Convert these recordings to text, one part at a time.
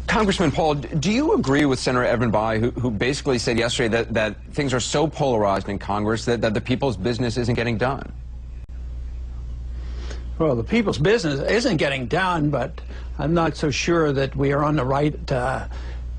Congressman Paul, do you agree with Senator Evan Bayh, who basically said yesterday that things are so polarized in Congress that the people's business isn't getting done? Well, the people's business isn't getting done, but I'm not so sure that we are on the right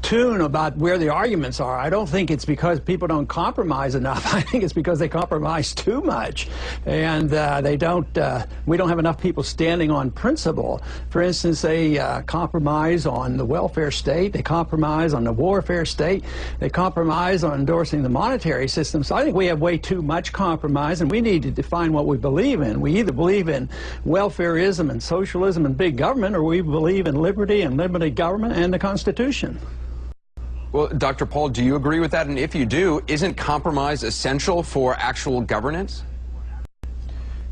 tune about where the arguments are. I don't think it's because people don't compromise enough. I think it's because they compromise too much, and we don't have enough people standing on principle. For instance, they compromise on the welfare state, they compromise on the warfare state, they compromise on endorsing the monetary system. So I think we have way too much compromise, and we need to define what we believe in. We either believe in welfareism and socialism and big government, or we believe in liberty and limited government and the Constitution. Well, Dr. Paul, do you agree with that? And if you do, isn't compromise essential for actual governance?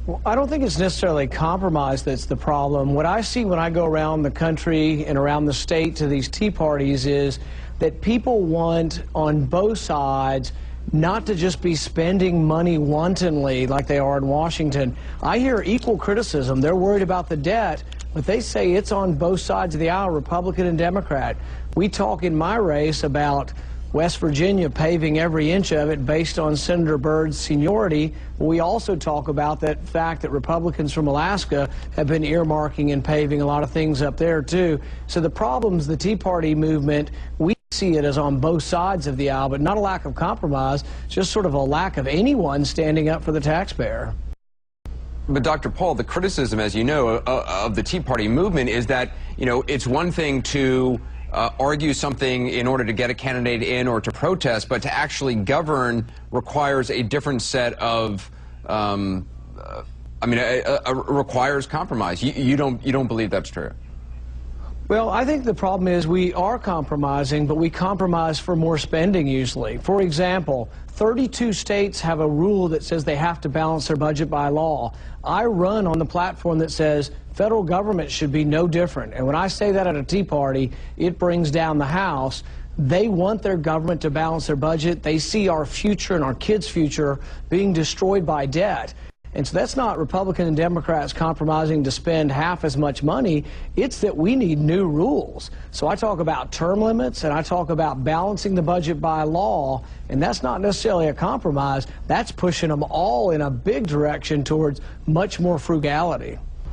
Well, I don't think it's necessarily compromise that's the problem. What I see when I go around the country and around the state to these tea parties is that people want, on both sides, not to just be spending money wantonly like they are in Washington. I hear equal criticism. They're worried about the debt, but they say it's on both sides of the aisle, Republican and Democrat. We talk in my race about West Virginia paving every inch of it based on Senator Byrd's seniority. We also talk about that fact that Republicans from Alaska have been earmarking and paving a lot of things up there, too. So the problems, the Tea Party movement, we see it as on both sides of the aisle, but not a lack of compromise, just sort of a lack of anyone standing up for the taxpayer. But Dr. Paul, the criticism, as you know, of the Tea Party movement is that, it's one thing to argue something in order to get a candidate in or to protest, but to actually govern requires a different set of, requires compromise. You don't believe that's true? Well, I think the problem is we are compromising, but we compromise for more spending usually. For example, 32 states have a rule that says they have to balance their budget by law. I run on the platform that says federal government should be no different. And when I say that at a Tea Party, it brings down the House. They want their government to balance their budget. They see our future and our kids' future being destroyed by debt. And so that's not Republicans and Democrats compromising to spend half as much money. It's that we need new rules. So I talk about term limits and I talk about balancing the budget by law, and that's not necessarily a compromise. That's pushing them all in a big direction towards much more frugality.